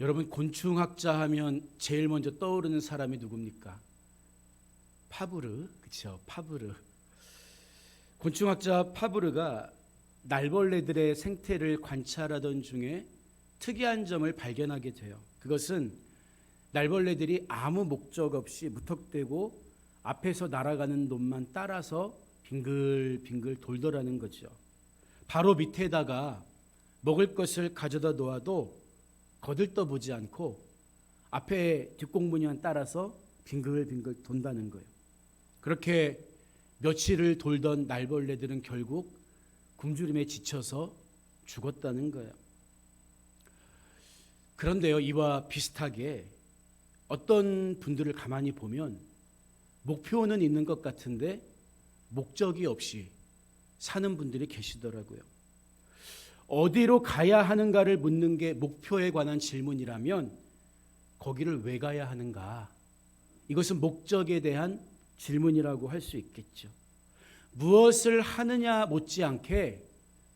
여러분, 곤충학자 하면 제일 먼저 떠오르는 사람이 누굽니까? 파브르, 그렇죠? 파브르. 곤충학자 파브르가 날벌레들의 생태를 관찰하던 중에 특이한 점을 발견하게 돼요. 그것은 날벌레들이 아무 목적 없이 무턱대고 앞에서 날아가는 놈만 따라서 빙글빙글 돌더라는 거죠. 바로 밑에다가 먹을 것을 가져다 놓아도 거들떠보지 않고 앞에 뒷공무니만 따라서 빙글빙글 돈다는 거예요. 그렇게 며칠을 돌던 날벌레들은 결국 굶주림에 지쳐서 죽었다는 거예요. 그런데요, 이와 비슷하게 어떤 분들을 가만히 보면 목표는 있는 것 같은데 목적이 없이 사는 분들이 계시더라고요. 어디로 가야 하는가를 묻는 게 목표에 관한 질문이라면 거기를 왜 가야 하는가? 이것은 목적에 대한 질문이라고 할 수 있겠죠. 무엇을 하느냐 못지않게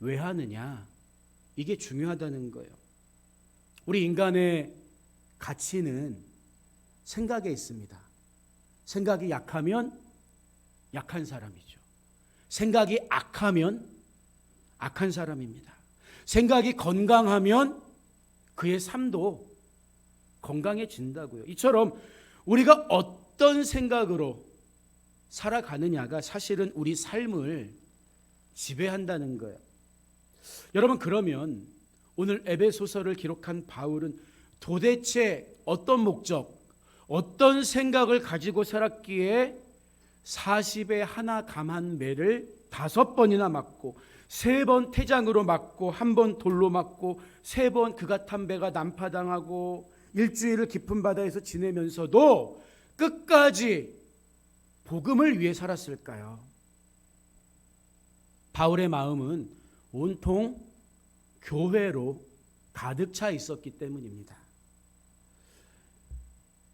왜 하느냐, 이게 중요하다는 거예요. 우리 인간의 가치는 생각에 있습니다. 생각이 약하면 약한 사람이죠. 생각이 악하면 악한 사람입니다. 생각이 건강하면 그의 삶도 건강해진다고요. 이처럼 우리가 어떤 생각으로 살아가느냐가 사실은 우리 삶을 지배한다는 거예요. 여러분, 그러면 오늘 에베소서를 기록한 바울은 도대체 어떤 목적, 어떤 생각을 가지고 살았기에 40에 하나 감한 매를 5번이나 맞고 3번 태장으로 맞고 1번 돌로 맞고 3번 그가 탄 배가 난파당하고 일주일을 깊은 바다에서 지내면서도 끝까지 복음을 위해 살았을까요? 바울의 마음은 온통 교회로 가득 차 있었기 때문입니다.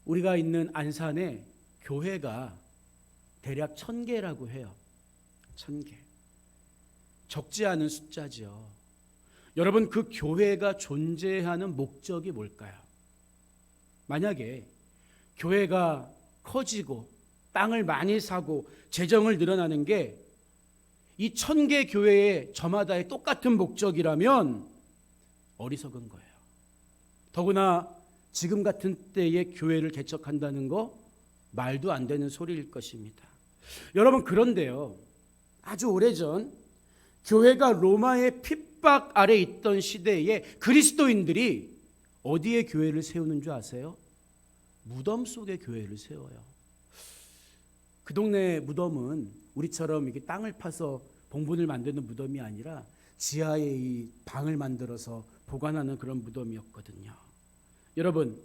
우리가 있는 안산에 교회가 대략 1000개라고 해요. 1000개. 적지 않은 숫자죠. 여러분, 그 교회가 존재하는 목적이 뭘까요? 만약에 교회가 커지고 땅을 많이 사고 재정을 늘어나는 게 이 1000개 교회의 저마다의 똑같은 목적이라면 어리석은 거예요. 더구나 지금 같은 때에 교회를 개척한다는 거 말도 안 되는 소리일 것입니다. 여러분, 그런데요, 아주 오래전 교회가 로마의 핍박 아래 있던 시대에 그리스도인들이 어디에 교회를 세우는 줄 아세요? 무덤 속에 교회를 세워요. 그 동네 무덤은 우리처럼 이게 땅을 파서 봉분을 만드는 무덤이 아니라 지하에 이 방을 만들어서 보관하는 그런 무덤이었거든요. 여러분,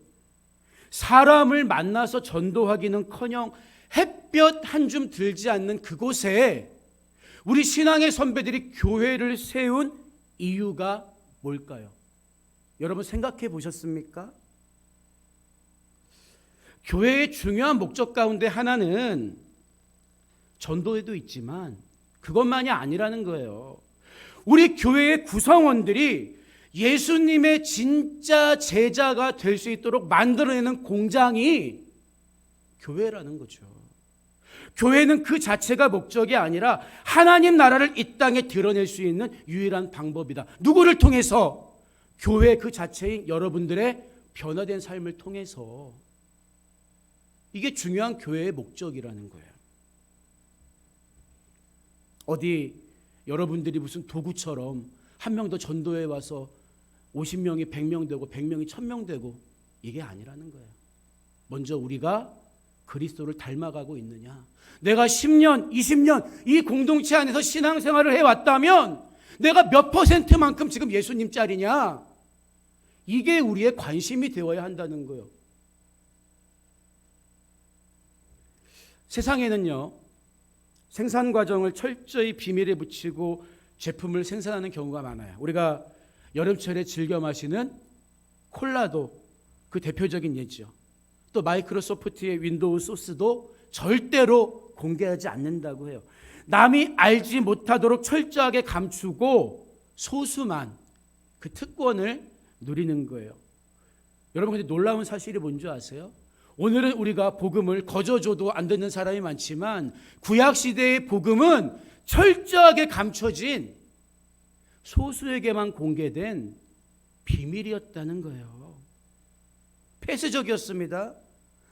사람을 만나서 전도하기는커녕 햇볕 한 줌 들지 않는 그곳에 우리 신앙의 선배들이 교회를 세운 이유가 뭘까요? 여러분, 생각해 보셨습니까? 교회의 중요한 목적 가운데 하나는 전도에도 있지만 그것만이 아니라는 거예요. 우리 교회의 구성원들이 예수님의 진짜 제자가 될 수 있도록 만들어내는 공장이 교회라는 거죠. 교회는 그 자체가 목적이 아니라 하나님 나라를 이 땅에 드러낼 수 있는 유일한 방법이다. 누구를 통해서? 교회 그 자체인 여러분들의 변화된 삶을 통해서. 이게 중요한 교회의 목적이라는 거예요. 어디 여러분들이 무슨 도구처럼 한 명 더 전도해 와서 50명이 100명 되고 100명이 1000명 되고 이게 아니라는 거예요. 먼저 우리가 그리스도를 닮아가고 있느냐. 내가 10년, 20년 이 공동체 안에서 신앙생활을 해왔다면 내가 몇 %만큼 지금 예수님 짤이냐. 이게 우리의 관심이 되어야 한다는 거예요. 세상에는요, 생산 과정을 철저히 비밀에 붙이고 제품을 생산하는 경우가 많아요. 우리가 여름철에 즐겨 마시는 콜라도 그 대표적인 예죠. 또 마이크로소프트의 윈도우 소스도 절대로 공개하지 않는다고 해요. 남이 알지 못하도록 철저하게 감추고 소수만 그 특권을 누리는 거예요. 여러분, 근데 놀라운 사실이 뭔지 아세요? 오늘은 우리가 복음을 거저줘도 안 듣는 사람이 많지만 구약시대의 복음은 철저하게 감춰진 소수에게만 공개된 비밀이었다는 거예요. 폐쇄적이었습니다.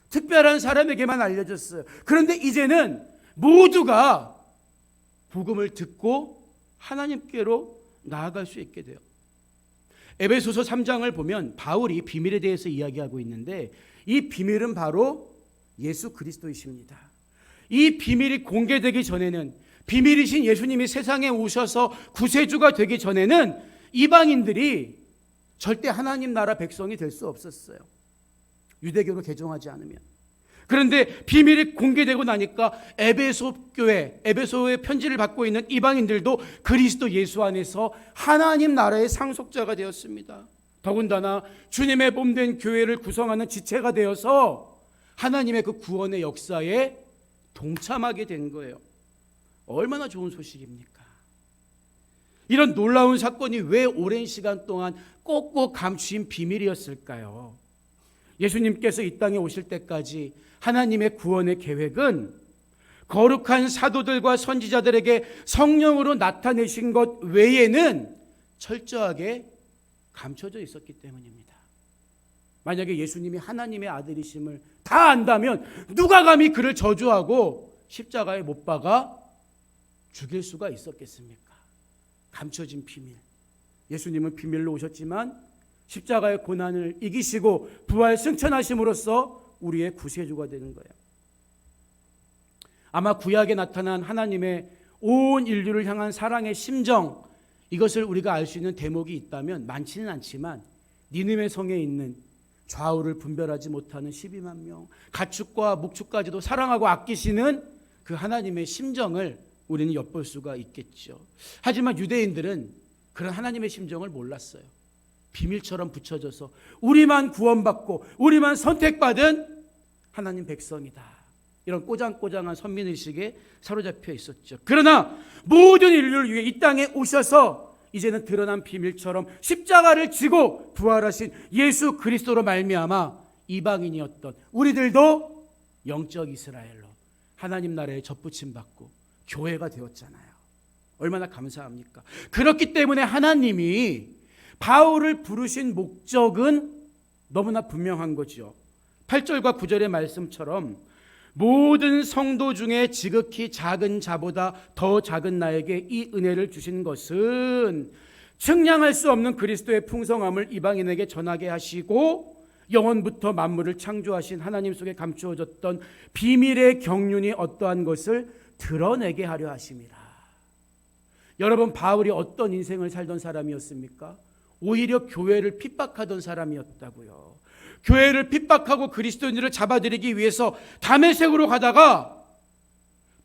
특별한 사람에게만 알려졌어요. 그런데 이제는 모두가 복음을 듣고 하나님께로 나아갈 수 있게 돼요. 에베소서 3장을 보면 바울이 비밀에 대해서 이야기하고 있는데 이 비밀은 바로 예수 그리스도이십니다. 이 비밀이 공개되기 전에는, 비밀이신 예수님이 세상에 오셔서 구세주가 되기 전에는 이방인들이 절대 하나님 나라 백성이 될 수 없었어요. 유대교로 개종하지 않으면. 그런데 비밀이 공개되고 나니까 에베소 교회, 에베소의 편지를 받고 있는 이방인들도 그리스도 예수 안에서 하나님 나라의 상속자가 되었습니다. 더군다나 주님의 몸된 교회를 구성하는 지체가 되어서 하나님의 그 구원의 역사에 동참하게 된 거예요. 얼마나 좋은 소식입니까? 이런 놀라운 사건이 왜 오랜 시간 동안 꼭꼭 감추인 비밀이었을까요? 예수님께서 이 땅에 오실 때까지 하나님의 구원의 계획은 거룩한 사도들과 선지자들에게 성령으로 나타내신 것 외에는 철저하게 감춰져 있었기 때문입니다. 만약에 예수님이 하나님의 아들이심을 다 안다면 누가 감히 그를 저주하고 십자가에 못 박아 죽일 수가 있었겠습니까? 감춰진 비밀. 예수님은 비밀로 오셨지만 십자가의 고난을 이기시고 부활 승천하심으로써 우리의 구세주가 되는 거예요. 아마 구약에 나타난 하나님의 온 인류를 향한 사랑의 심정, 이것을 우리가 알 수 있는 대목이 있다면 많지는 않지만 니느웨 성에 있는 좌우를 분별하지 못하는 12만 명, 가축과 목축까지도 사랑하고 아끼시는 그 하나님의 심정을 우리는 엿볼 수가 있겠죠. 하지만 유대인들은 그런 하나님의 심정을 몰랐어요. 비밀처럼 붙여져서 우리만 구원받고 우리만 선택받은 하나님 백성이다, 이런 꼬장꼬장한 선민의식에 사로잡혀 있었죠. 그러나 모든 인류를 위해 이 땅에 오셔서 이제는 드러난 비밀처럼 십자가를 지고 부활하신 예수 그리스도로 말미암아 이방인이었던 우리들도 영적 이스라엘로 하나님 나라에 접붙임 받고 교회가 되었잖아요. 얼마나 감사합니까? 그렇기 때문에 하나님이 바울을 부르신 목적은 너무나 분명한 거죠. 8절과 9절의 말씀처럼 모든 성도 중에 지극히 작은 자보다 더 작은 나에게 이 은혜를 주신 것은 측량할 수 없는 그리스도의 풍성함을 이방인에게 전하게 하시고 영원부터 만물을 창조하신 하나님 속에 감추어졌던 비밀의 경륜이 어떠한 것을 드러내게 하려 하심이라. 여러분, 바울이 어떤 인생을 살던 사람이었습니까? 오히려 교회를 핍박하던 사람이었다고요. 교회를 핍박하고 그리스도인들을 잡아들이기 위해서 다메섹으로 가다가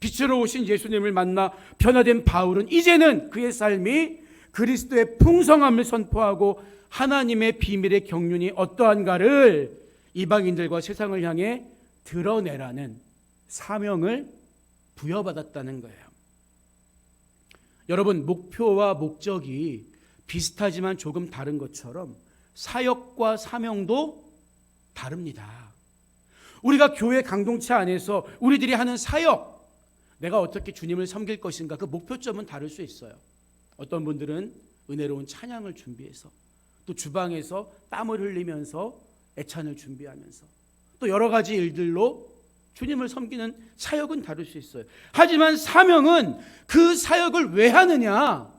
빛으로 오신 예수님을 만나 변화된 바울은 이제는 그의 삶이 그리스도의 풍성함을 선포하고 하나님의 비밀의 경륜이 어떠한가를 이방인들과 세상을 향해 드러내라는 사명을 부여받았다는 거예요. 여러분, 목표와 목적이 비슷하지만 조금 다른 것처럼 사역과 사명도 다릅니다. 우리가 교회 공동체 안에서 우리들이 하는 사역, 내가 어떻게 주님을 섬길 것인가, 그 목표점은 다를 수 있어요. 어떤 분들은 은혜로운 찬양을 준비해서, 또 주방에서 땀을 흘리면서 애찬을 준비하면서, 또 여러 가지 일들로 주님을 섬기는 사역은 다를 수 있어요. 하지만 사명은 그 사역을 왜 하느냐,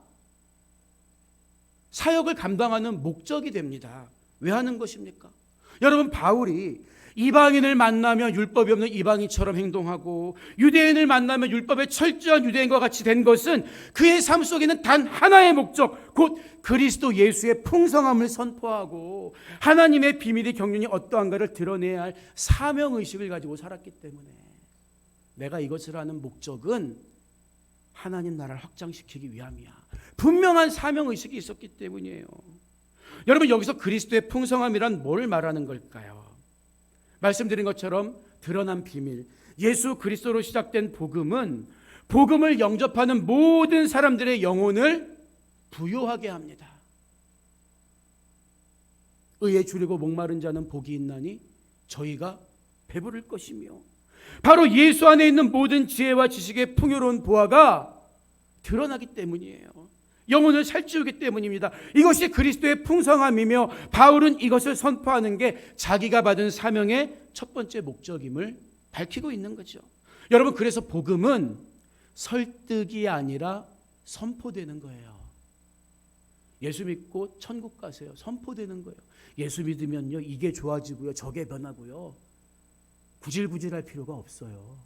사역을 감당하는 목적이 됩니다. 왜 하는 것입니까? 여러분, 바울이 이방인을 만나면 율법이 없는 이방인처럼 행동하고 유대인을 만나면 율법의 철저한 유대인과 같이 된 것은 그의 삶 속에는 단 하나의 목적, 곧 그리스도 예수의 풍성함을 선포하고 하나님의 비밀의 경륜이 어떠한가를 드러내야 할 사명의식을 가지고 살았기 때문에 내가 이것을 하는 목적은 하나님 나라를 확장시키기 위함이야. 분명한 사명의식이 있었기 때문이에요. 여러분, 여기서 그리스도의 풍성함이란 뭘 말하는 걸까요? 말씀드린 것처럼 드러난 비밀, 예수 그리스도로 시작된 복음은 복음을 영접하는 모든 사람들의 영혼을 부요하게 합니다. 의에 주리고 목마른 자는 복이 있나니 저희가 배부를 것이며, 바로 예수 안에 있는 모든 지혜와 지식의 풍요로운 보화가 드러나기 때문이에요. 영혼을 살찌우기 때문입니다. 이것이 그리스도의 풍성함이며 바울은 이것을 선포하는 게 자기가 받은 사명의 첫 번째 목적임을 밝히고 있는 거죠. 여러분, 그래서 복음은 설득이 아니라 선포되는 거예요. 예수 믿고 천국 가세요. 선포되는 거예요. 예수 믿으면요, 이게 좋아지고요, 저게 변하고요, 구질구질할 필요가 없어요.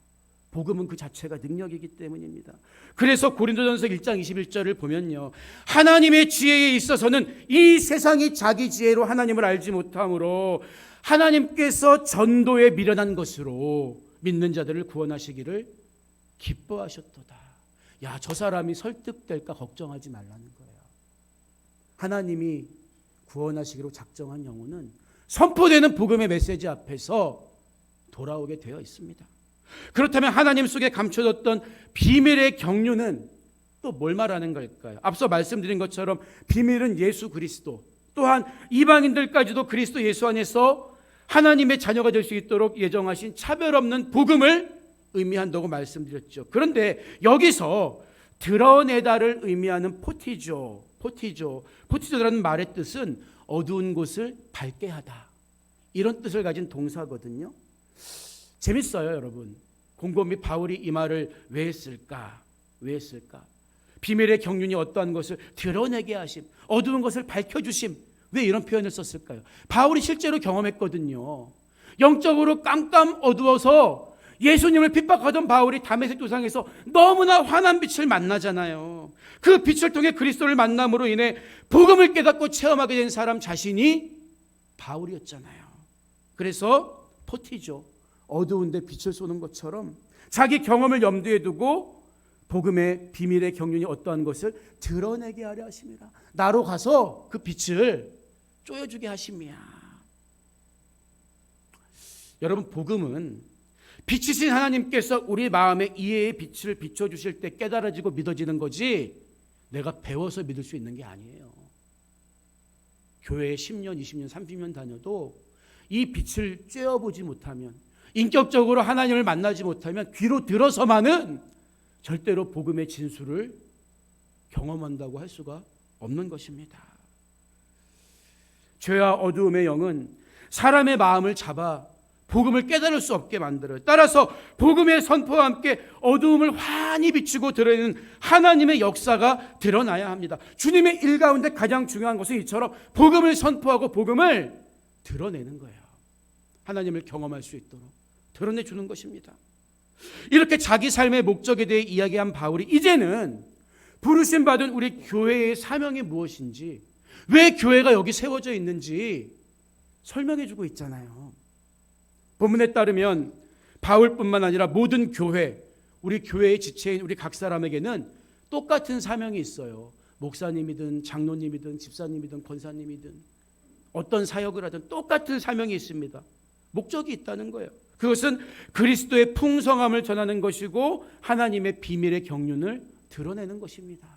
복음은 그 자체가 능력이기 때문입니다. 그래서 고린도전서 1장 21절을 보면요, 하나님의 지혜에 있어서는 이 세상이 자기 지혜로 하나님을 알지 못하므로 하나님께서 전도에 미련한 것으로 믿는 자들을 구원하시기를 기뻐하셨도다. 야, 저 사람이 설득될까 걱정하지 말라는 거예요. 하나님이 구원하시기로 작정한 영혼은 선포되는 복음의 메시지 앞에서 돌아오게 되어 있습니다. 그렇다면 하나님 속에 감춰졌던 비밀의 경륜은 또 뭘 말하는 걸까요? 앞서 말씀드린 것처럼 비밀은 예수 그리스도, 또한 이방인들까지도 그리스도 예수 안에서 하나님의 자녀가 될 수 있도록 예정하신 차별 없는 복음을 의미한다고 말씀드렸죠. 그런데 여기서 드러내다를 의미하는 포티조라는 말의 뜻은 어두운 곳을 밝게 하다, 이런 뜻을 가진 동사거든요. 재밌어요, 여러분. 곰곰이 바울이 이 말을 왜 했을까? 비밀의 경륜이 어떠한 것을 드러내게 하심, 어두운 것을 밝혀주심, 왜 이런 표현을 썼을까요? 바울이 실제로 경험했거든요. 영적으로 깜깜 어두워서 예수님을 핍박하던 바울이 다메섹 도상에서 너무나 환한 빛을 만나잖아요. 그 빛을 통해 그리스도를 만남으로 인해 복음을 깨닫고 체험하게 된 사람 자신이 바울이었잖아요. 그래서 포티죠, 어두운데 빛을 쏘는 것처럼 자기 경험을 염두에 두고 복음의 비밀의 경륜이 어떠한 것을 드러내게 하려 하심이라. 나로 가서 그 빛을 쪼여주게 하심이야. 여러분, 복음은 빛이신 하나님께서 우리 마음에 이해의 빛을 비춰주실 때 깨달아지고 믿어지는 거지, 내가 배워서 믿을 수 있는 게 아니에요. 교회에 10년, 20년, 30년 다녀도 이 빛을 쬐어보지 못하면, 인격적으로 하나님을 만나지 못하면 귀로 들어서만은 절대로 복음의 진수를 경험한다고 할 수가 없는 것입니다. 죄와 어두움의 영은 사람의 마음을 잡아 복음을 깨달을 수 없게 만들어요. 따라서 복음의 선포와 함께 어두움을 환히 비추고 드러내는 하나님의 역사가 드러나야 합니다. 주님의 일 가운데 가장 중요한 것은 이처럼 복음을 선포하고 복음을 드러내는 거예요. 하나님을 경험할 수 있도록 드러내주는 것입니다. 이렇게 자기 삶의 목적에 대해 이야기한 바울이 이제는 부르심 받은 우리 교회의 사명이 무엇인지, 왜 교회가 여기 세워져 있는지 설명해주고 있잖아요. 본문에 따르면 바울뿐만 아니라 모든 교회, 우리 교회의 지체인 우리 각 사람에게는 똑같은 사명이 있어요. 목사님이든 장로님이든 집사님이든 권사님이든 어떤 사역을 하든 똑같은 사명이 있습니다. 목적이 있다는 거예요. 그것은 그리스도의 풍성함을 전하는 것이고 하나님의 비밀의 경륜을 드러내는 것입니다.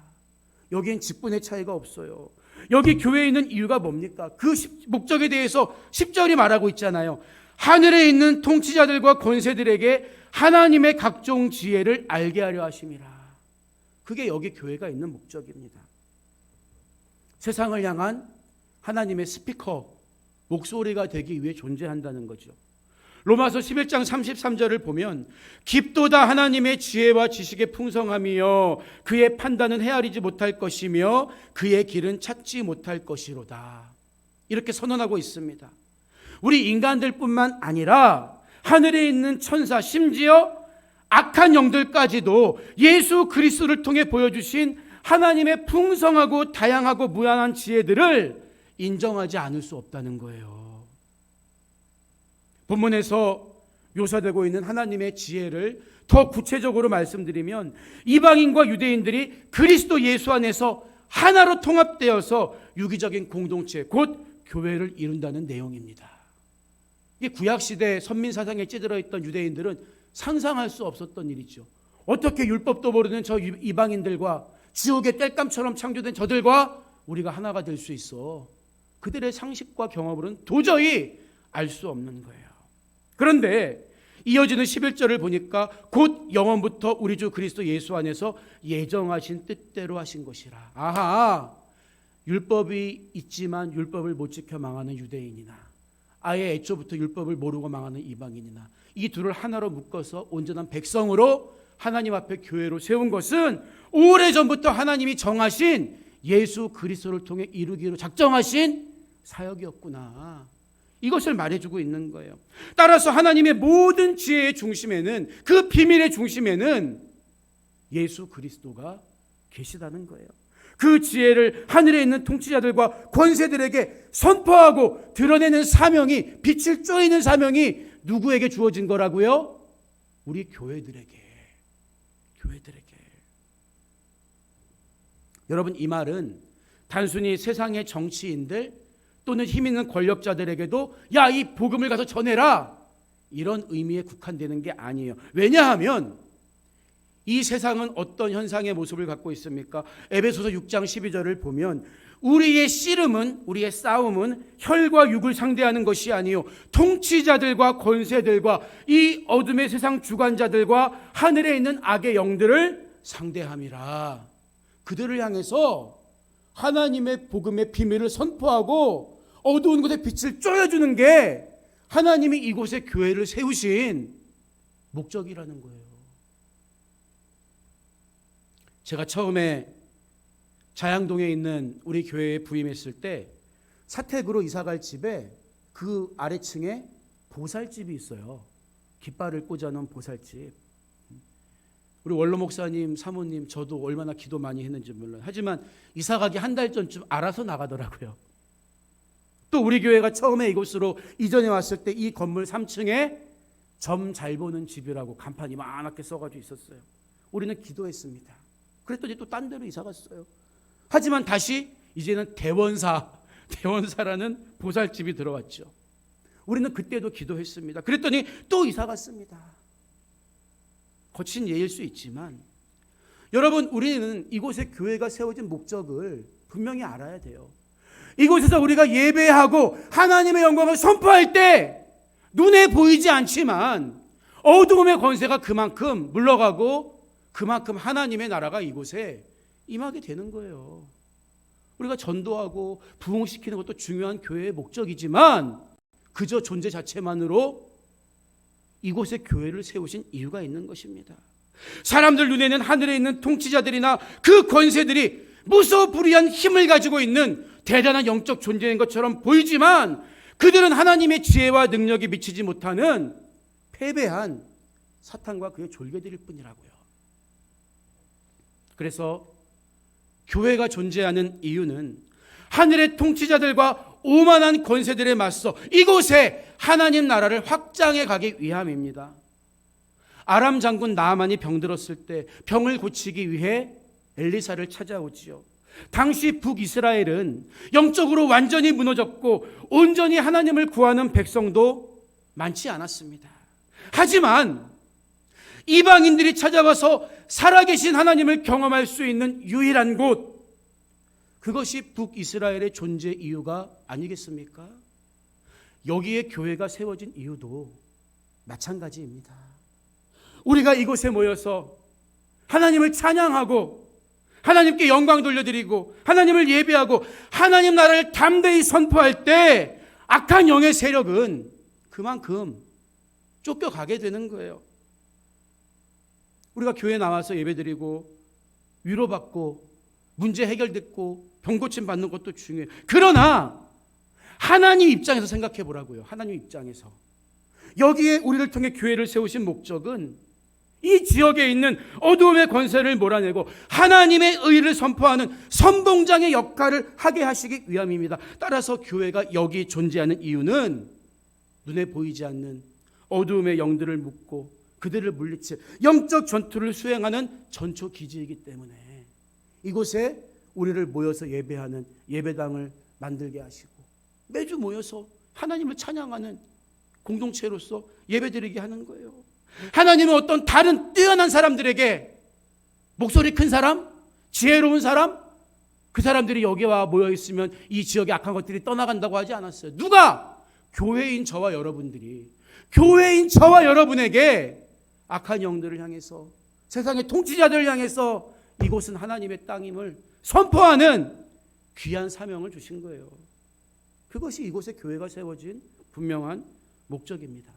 여기엔 직분의 차이가 없어요. 여기 교회에 있는 이유가 뭡니까? 그 목적에 대해서 10절이 말하고 있잖아요. 하늘에 있는 통치자들과 권세들에게 하나님의 각종 지혜를 알게 하려 하심이라. 그게 여기 교회가 있는 목적입니다. 세상을 향한 하나님의 스피커, 목소리가 되기 위해 존재한다는 거죠. 로마서 11장 33절을 보면 깊도다 하나님의 지혜와 지식의 풍성함이여 그의 판단은 헤아리지 못할 것이며 그의 길은 찾지 못할 것이로다. 이렇게 선언하고 있습니다. 우리 인간들뿐만 아니라 하늘에 있는 천사, 심지어 악한 영들까지도 예수 그리스도를 통해 보여주신 하나님의 풍성하고 다양하고 무한한 지혜들을 인정하지 않을 수 없다는 거예요. 본문에서 묘사되고 있는 하나님의 지혜를 더 구체적으로 말씀드리면 이방인과 유대인들이 그리스도 예수 안에서 하나로 통합되어서 유기적인 공동체, 곧 교회를 이룬다는 내용입니다. 이게 구약시대 선민사상에 찌들어 있던 유대인들은 상상할 수 없었던 일이죠. 어떻게 율법도 모르는 저 이방인들과 지옥의 땔감처럼 창조된 저들과 우리가 하나가 될 수 있어. 그들의 상식과 경험으로는 도저히 알 수 없는 거예요. 그런데 이어지는 11절을 보니까 곧 영원부터 우리 주 그리스도 예수 안에서 예정하신 뜻대로 하신 것이라. 아하, 율법이 있지만 율법을 못 지켜 망하는 유대인이나 아예 애초부터 율법을 모르고 망하는 이방인이나 이 둘을 하나로 묶어서 온전한 백성으로 하나님 앞에 교회로 세운 것은 오래전부터 하나님이 정하신 예수 그리스도를 통해 이루기로 작정하신 사역이었구나. 이것을 말해주고 있는 거예요. 따라서 하나님의 모든 지혜의 중심에는, 그 비밀의 중심에는 예수 그리스도가 계시다는 거예요. 그 지혜를 하늘에 있는 통치자들과 권세들에게 선포하고 드러내는 사명이, 빛을 쪼이는 사명이 누구에게 주어진 거라고요? 우리 교회들에게. 여러분, 이 말은 단순히 세상의 정치인들 또는 힘 있는 권력자들에게도 야, 이 복음을 가서 전해라, 이런 의미에 국한되는 게 아니에요. 왜냐하면 이 세상은 어떤 현상의 모습을 갖고 있습니까? 에베소서 6장 12절을 보면 우리의 씨름은, 우리의 싸움은 혈과 육을 상대하는 것이 아니요 통치자들과 권세들과 이 어둠의 세상 주관자들과 하늘에 있는 악의 영들을 상대함이라. 그들을 향해서 하나님의 복음의 비밀을 선포하고 어두운 곳에 빛을 쪼여주는 게 하나님이 이곳에 교회를 세우신 목적이라는 거예요. 제가 처음에 자양동에 있는 우리 교회에 부임했을 때 사택으로 이사갈 집에 그 아래층에 보살집이 있어요. 깃발을 꽂아놓은 보살집. 우리 원로 목사님, 사모님, 저도 얼마나 기도 많이 했는지 몰라요. 하지만 이사가기 한 달 전쯤 알아서 나가더라고요. 또 우리 교회가 처음에 이곳으로 이전해 왔을 때 이 건물 3층에 점 잘 보는 집이라고 간판이 많게 써가지고 있었어요. 우리는 기도했습니다. 그랬더니 또 딴 데로 이사 갔어요. 하지만 다시 이제는 대원사라는 보살집이 들어왔죠. 우리는 그때도 기도했습니다. 그랬더니 또 이사 갔습니다. 거친 예일 수 있지만 여러분, 우리는 이곳에 교회가 세워진 목적을 분명히 알아야 돼요. 이곳에서 우리가 예배하고 하나님의 영광을 선포할 때 눈에 보이지 않지만 어두움의 권세가 그만큼 물러가고 그만큼 하나님의 나라가 이곳에 임하게 되는 거예요. 우리가 전도하고 부흥시키는 것도 중요한 교회의 목적이지만 그저 존재 자체만으로 이곳에 교회를 세우신 이유가 있는 것입니다. 사람들 눈에는 하늘에 있는 통치자들이나 그 권세들이 무소불위한 힘을 가지고 있는 대단한 영적 존재인 것처럼 보이지만 그들은 하나님의 지혜와 능력이 미치지 못하는 패배한 사탄과 그의 졸개들일 뿐이라고요. 그래서 교회가 존재하는 이유는 하늘의 통치자들과 오만한 권세들에 맞서 이곳에 하나님 나라를 확장해 가기 위함입니다. 아람 장군 나아만이 병들었을 때 병을 고치기 위해 엘리사를 찾아오지요. 당시 북이스라엘은 영적으로 완전히 무너졌고 온전히 하나님을 구하는 백성도 많지 않았습니다. 하지만 이방인들이 찾아와서 살아계신 하나님을 경험할 수 있는 유일한 곳, 그것이 북이스라엘의 존재 이유가 아니겠습니까? 여기에 교회가 세워진 이유도 마찬가지입니다. 우리가 이곳에 모여서 하나님을 찬양하고 하나님께 영광 돌려드리고 하나님을 예배하고 하나님 나라를 담대히 선포할 때 악한 영의 세력은 그만큼 쫓겨가게 되는 거예요. 우리가 교회에 나와서 예배드리고 위로받고 문제 해결됐고 병 고침 받는 것도 중요해요. 그러나 하나님 입장에서 생각해 보라고요. 하나님 입장에서 여기에 우리를 통해 교회를 세우신 목적은 이 지역에 있는 어두움의 권세를 몰아내고 하나님의 의를 선포하는 선봉장의 역할을 하게 하시기 위함입니다. 따라서 교회가 여기 존재하는 이유는 눈에 보이지 않는 어두움의 영들을 묶고 그들을 물리칠 영적 전투를 수행하는 전초 기지이기 때문에 이곳에 우리를 모여서 예배하는 예배당을 만들게 하시고 매주 모여서 하나님을 찬양하는 공동체로서 예배드리게 하는 거예요. 하나님은 어떤 다른 뛰어난 사람들에게 목소리 큰 사람, 지혜로운 사람, 그 사람들이 여기와 모여 있으면 이 지역의 악한 것들이 떠나간다고 하지 않았어요. 누가? 교회인 저와 여러분들이, 교회인 저와 여러분에게 악한 영들을 향해서, 세상의 통치자들을 향해서 이곳은 하나님의 땅임을 선포하는 귀한 사명을 주신 거예요. 그것이 이곳에 교회가 세워진 분명한 목적입니다.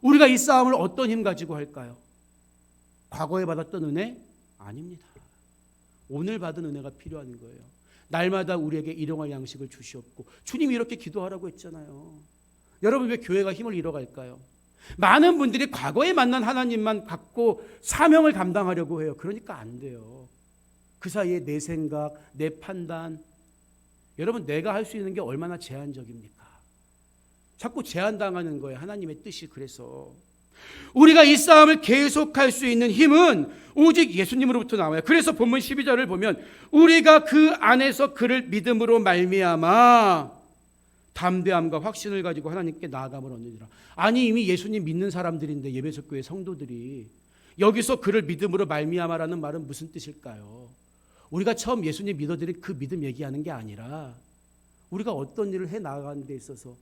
우리가 이 싸움을 어떤 힘 가지고 할까요? 과거에 받았던 은혜? 아닙니다. 오늘 받은 은혜가 필요한 거예요. 날마다 우리에게 일용할 양식을 주시옵고, 주님이 이렇게 기도하라고 했잖아요. 여러분, 왜 교회가 힘을 잃어갈까요? 많은 분들이 과거에 만난 하나님만 갖고 사명을 감당하려고 해요. 그러니까 안 돼요. 그 사이에 내 생각, 내 판단, 여러분 내가 할 수 있는 게 얼마나 제한적입니까? 자꾸 제한당하는 거예요. 하나님의 뜻이. 그래서 우리가 이 싸움을 계속할 수 있는 힘은 오직 예수님으로부터 나와요. 그래서 본문 12절을 보면 우리가 그 안에서 그를 믿음으로 말미암아 담대함과 확신을 가지고 하나님께 나아감을 얻느니라. 아니 이미 예수님 믿는 사람들인데, 예배석 교회 성도들이 여기서 그를 믿음으로 말미암아라는 말은 무슨 뜻일까요? 우리가 처음 예수님 믿어드린 그 믿음 얘기하는 게 아니라 우리가 어떤 일을 해 나가는 데 있어서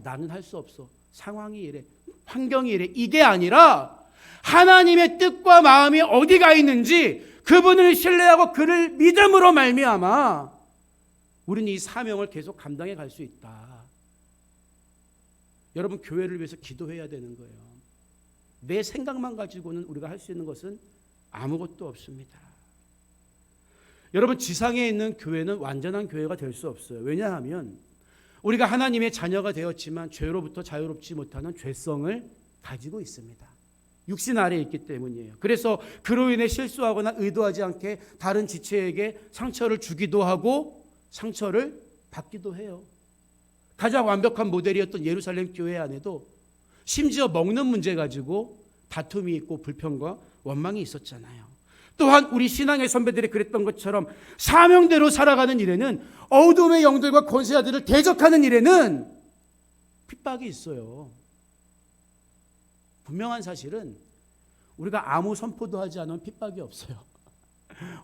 나는 할 수 없어, 상황이 이래, 환경이 이래, 이게 아니라 하나님의 뜻과 마음이 어디가 있는지 그분을 신뢰하고 그를 믿음으로 말미암아 우리는 이 사명을 계속 감당해 갈 수 있다. 여러분, 교회를 위해서 기도해야 되는 거예요. 내 생각만 가지고는 우리가 할 수 있는 것은 아무것도 없습니다. 여러분, 지상에 있는 교회는 완전한 교회가 될 수 없어요. 왜냐하면 우리가 하나님의 자녀가 되었지만 죄로부터 자유롭지 못하는 죄성을 가지고 있습니다. 육신 아래에 있기 때문이에요. 그래서 그로 인해 실수하거나 의도하지 않게 다른 지체에게 상처를 주기도 하고 상처를 받기도 해요. 가장 완벽한 모델이었던 예루살렘 교회 안에도 심지어 먹는 문제 가지고 다툼이 있고 불평과 원망이 있었잖아요. 또한 우리 신앙의 선배들이 그랬던 것처럼 사명대로 살아가는 일에는, 어둠의 영들과 권세자들을 대적하는 일에는 핍박이 있어요. 분명한 사실은 우리가 아무 선포도 하지 않으면 핍박이 없어요.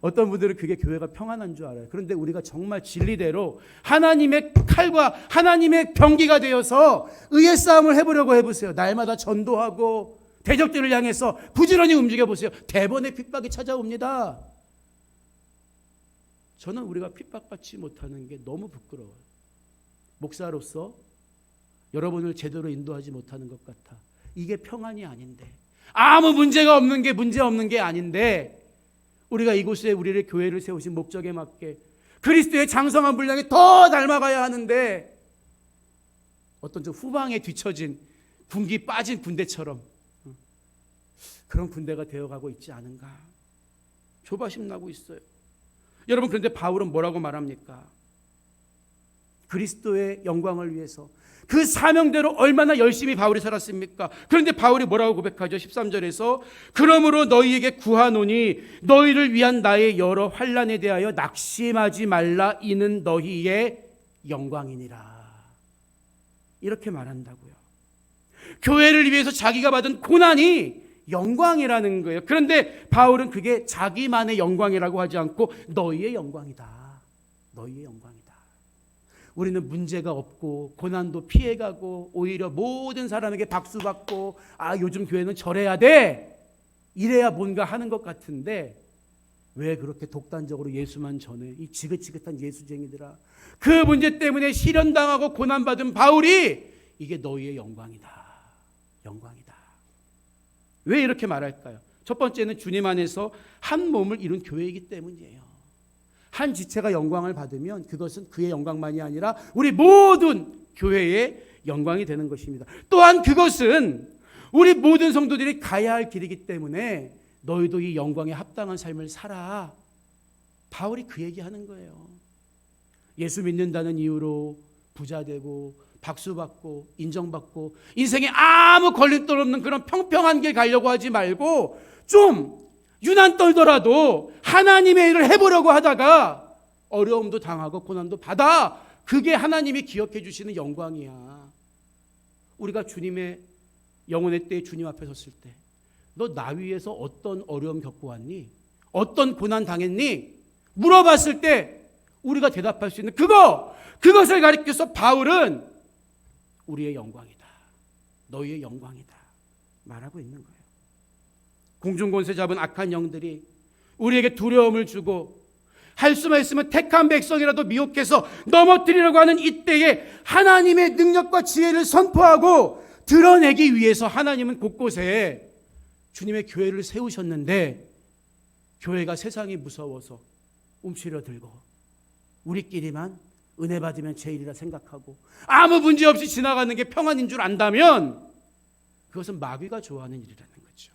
어떤 분들은 그게 교회가 평안한 줄 알아요. 그런데 우리가 정말 진리대로 하나님의 칼과 하나님의 병기가 되어서 의의 싸움을 해보려고 해보세요. 날마다 전도하고 대적들을 향해서 부지런히 움직여보세요. 대번에 핍박이 찾아옵니다. 저는 우리가 핍박받지 못하는 게 너무 부끄러워요. 목사로서 여러분을 제대로 인도하지 못하는 것 같아. 이게 평안이 아닌데, 아무 문제가 없는 게 문제 없는 게 아닌데, 우리가 이곳에 우리를 교회를 세우신 목적에 맞게 그리스도의 장성한 분량에 더 닮아가야 하는데, 어떤 좀 후방에 뒤처진 군기 빠진 군대처럼 그런 군대가 되어가고 있지 않은가, 조바심 나고 있어요. 여러분, 그런데 바울은 뭐라고 말합니까? 그리스도의 영광을 위해서 그 사명대로 얼마나 열심히 바울이 살았습니까? 그런데 바울이 뭐라고 고백하죠? 13절에서 그러므로 너희에게 구하노니 너희를 위한 나의 여러 환난에 대하여 낙심하지 말라, 이는 너희의 영광이니라. 이렇게 말한다고요. 교회를 위해서 자기가 받은 고난이 영광이라는 거예요. 그런데 바울은 그게 자기만의 영광이라고 하지 않고 너희의 영광이다. 너희의 영광이다. 우리는 문제가 없고 고난도 피해가고 오히려 모든 사람에게 박수받고 요즘 교회는 저래야 돼, 이래야 뭔가 하는 것 같은데 왜 그렇게 독단적으로 예수만 전해? 이 지긋지긋한 예수쟁이들아. 그 문제 때문에 시련당하고 고난받은 바울이 이게 너희의 영광이다. 영광이다. 왜 이렇게 말할까요? 첫 번째는 주님 안에서 한 몸을 이룬 교회이기 때문이에요. 한 지체가 영광을 받으면 그것은 그의 영광만이 아니라 우리 모든 교회의 영광이 되는 것입니다. 또한 그것은 우리 모든 성도들이 가야 할 길이기 때문에 너희도 이 영광에 합당한 삶을 살아. 바울이 그 얘기하는 거예요. 예수 믿는다는 이유로 부자 되고 박수받고 인정받고 인생에 아무 걸림돌 없는 그런 평평한 길 가려고 하지 말고 좀 유난 떨더라도 하나님의 일을 해보려고 하다가 어려움도 당하고 고난도 받아. 그게 하나님이 기억해 주시는 영광이야. 우리가 주님의 영혼의 때에 주님 앞에 섰을 때 너 나 위해서 어떤 어려움 겪고 왔니? 어떤 고난 당했니? 물어봤을 때 우리가 대답할 수 있는 그것을 가리켜서 바울은 우리의 영광이다. 너희의 영광이다. 말하고 있는 거예요. 공중권세 잡은 악한 영들이 우리에게 두려움을 주고 할 수만 있으면 택한 백성이라도 미혹해서 넘어뜨리려고 하는 이때에 하나님의 능력과 지혜를 선포하고 드러내기 위해서 하나님은 곳곳에 주님의 교회를 세우셨는데 교회가 세상이 무서워서 움츠려들고 우리끼리만 은혜 받으면 제일이라 생각하고 아무 문제 없이 지나가는 게 평안인 줄 안다면 그것은 마귀가 좋아하는 일이라는 거죠.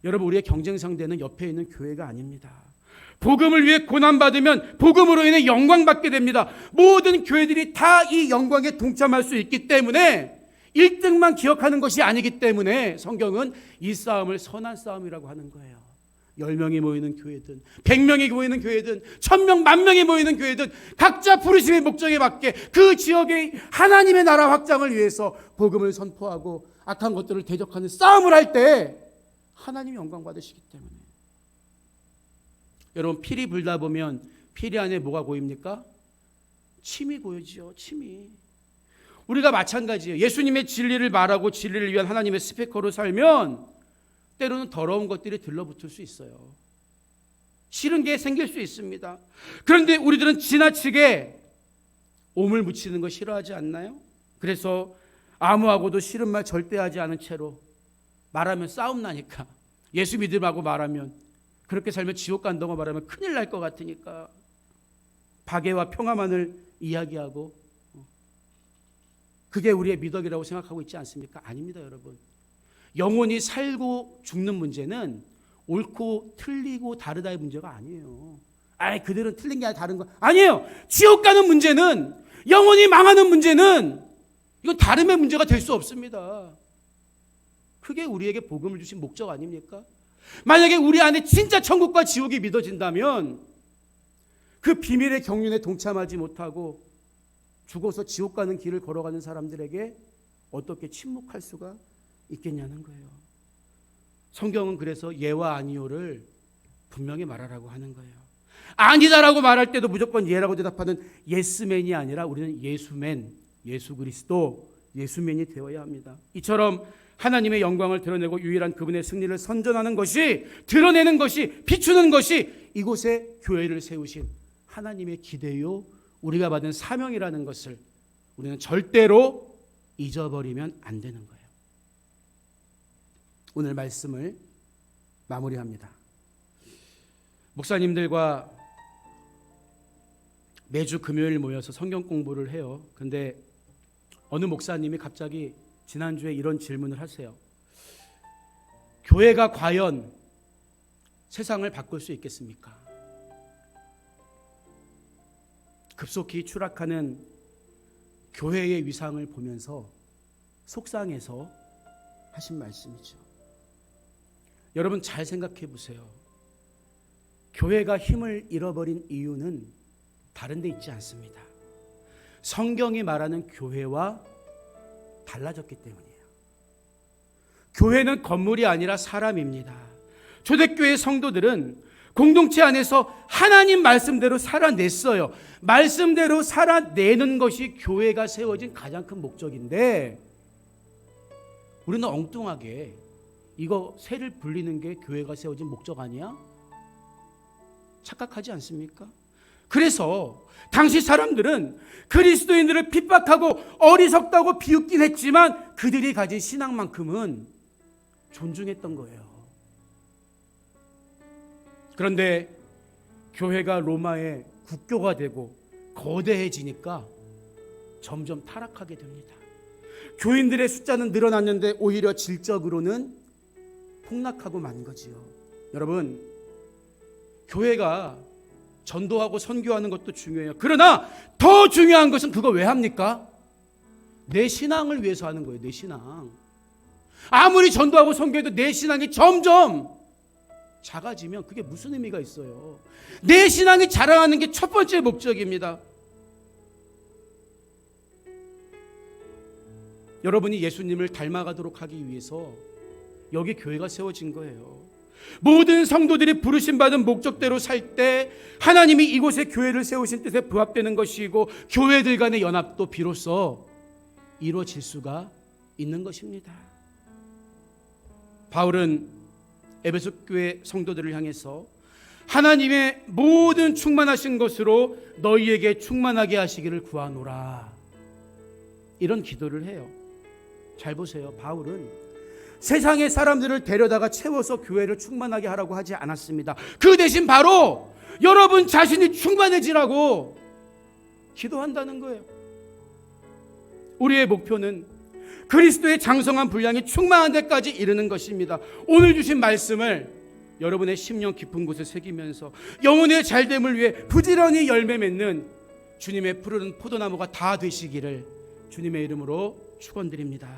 여러분, 우리의 경쟁 상대는 옆에 있는 교회가 아닙니다. 복음을 위해 고난받으면 복음으로 인해 영광받게 됩니다. 모든 교회들이 다 이 영광에 동참할 수 있기 때문에 1등만 기억하는 것이 아니기 때문에 성경은 이 싸움을 선한 싸움이라고 하는 거예요. 10명이 모이는 교회든 100명이 모이는 교회든 1000명, 10,000명이 모이는 교회든 각자 부르심의 목적에 맞게 그 지역의 하나님의 나라 확장을 위해서 복음을 선포하고 악한 것들을 대적하는 싸움을 할 때 하나님이 영광 받으시기 때문에. 여러분, 피리 불다 보면 피리 안에 뭐가 고입니까? 침이 고이죠. 침이. 우리가 마찬가지예요. 예수님의 진리를 말하고 진리를 위한 하나님의 스피커로 살면 때로는 더러운 것들이 들러붙을 수 있어요. 싫은 게 생길 수 있습니다. 그런데 우리들은 지나치게 옴을 묻히는 거 싫어하지 않나요? 그래서 아무하고도 싫은 말 절대 하지 않은 채로 말하면 싸움 나니까, 예수 믿으라고 말하면, 그렇게 살면 지옥 간다고 말하면 큰일 날 것 같으니까 박애와 평화만을 이야기하고, 그게 우리의 미덕이라고 생각하고 있지 않습니까? 아닙니다, 여러분. 영혼이 살고 죽는 문제는 옳고 틀리고 다르다의 문제가 아니에요. 그들은 틀린 게 아니라 다른 거 아니에요. 지옥 가는 문제는, 영혼이 망하는 문제는 이건 다름의 문제가 될 수 없습니다. 그게 우리에게 복음을 주신 목적 아닙니까? 만약에 우리 안에 진짜 천국과 지옥이 믿어진다면 그 비밀의 경륜에 동참하지 못하고 죽어서 지옥 가는 길을 걸어가는 사람들에게 어떻게 침묵할 수가 있겠냐는 거예요. 성경은 그래서 예와 아니오를 분명히 말하라고 하는 거예요. 아니다라고 말할 때도 무조건 예라고 대답하는 예스맨이 아니라 우리는 예수맨, 예수 그리스도, 예수맨이 되어야 합니다. 이처럼 하나님의 영광을 드러내고 유일한 그분의 승리를 선전하는 것이, 드러내는 것이, 비추는 것이 이곳에 교회를 세우신 하나님의 기대요, 우리가 받은 사명이라는 것을 우리는 절대로 잊어버리면 안 되는 거예요. 오늘 말씀을 마무리합니다. 목사님들과 매주 금요일 모여서 성경 공부를 해요. 근데 어느 목사님이 갑자기 지난주에 이런 질문을 하세요. 교회가 과연 세상을 바꿀 수 있겠습니까? 급속히 추락하는 교회의 위상을 보면서 속상해서 하신 말씀이죠. 여러분, 잘 생각해 보세요. 교회가 힘을 잃어버린 이유는 다른 데 있지 않습니다. 성경이 말하는 교회와 달라졌기 때문이에요. 교회는 건물이 아니라 사람입니다. 초대교회 성도들은 공동체 안에서 하나님 말씀대로 살아냈어요. 말씀대로 살아내는 것이 교회가 세워진 가장 큰 목적인데, 우리는 엉뚱하게 이거 새를 불리는 게 교회가 세워진 목적 아니야? 착각하지 않습니까? 그래서 당시 사람들은 그리스도인들을 핍박하고 어리석다고 비웃긴 했지만 그들이 가진 신앙만큼은 존중했던 거예요. 그런데 교회가 로마의 국교가 되고 거대해지니까 점점 타락하게 됩니다. 교인들의 숫자는 늘어났는데 오히려 질적으로는 폭락하고 만 거지요. 여러분, 교회가 전도하고 선교하는 것도 중요해요. 그러나 더 중요한 것은 그거 왜 합니까? 내 신앙을 위해서 하는 거예요. 내 신앙. 아무리 전도하고 선교해도 내 신앙이 점점 작아지면 그게 무슨 의미가 있어요? 내 신앙이 자라나는 게 첫 번째 목적입니다. 여러분이 예수님을 닮아가도록 하기 위해서 여기 교회가 세워진 거예요. 모든 성도들이 부르심받은 목적대로 살 때 하나님이 이곳에 교회를 세우신 뜻에 부합되는 것이고 교회들 간의 연합도 비로소 이루어질 수가 있는 것입니다. 바울은 에베소 교회 성도들을 향해서 하나님의 모든 충만하신 것으로 너희에게 충만하게 하시기를 구하노라, 이런 기도를 해요. 잘 보세요. 바울은 세상의 사람들을 데려다가 채워서 교회를 충만하게 하라고 하지 않았습니다. 그 대신 바로 여러분 자신이 충만해지라고 기도한다는 거예요. 우리의 목표는 그리스도의 장성한 분량이 충만한 데까지 이르는 것입니다. 오늘 주신 말씀을 여러분의 심령 깊은 곳에 새기면서 영혼의 잘됨을 위해 부지런히 열매 맺는 주님의 푸르른 포도나무가 다 되시기를 주님의 이름으로 축원드립니다.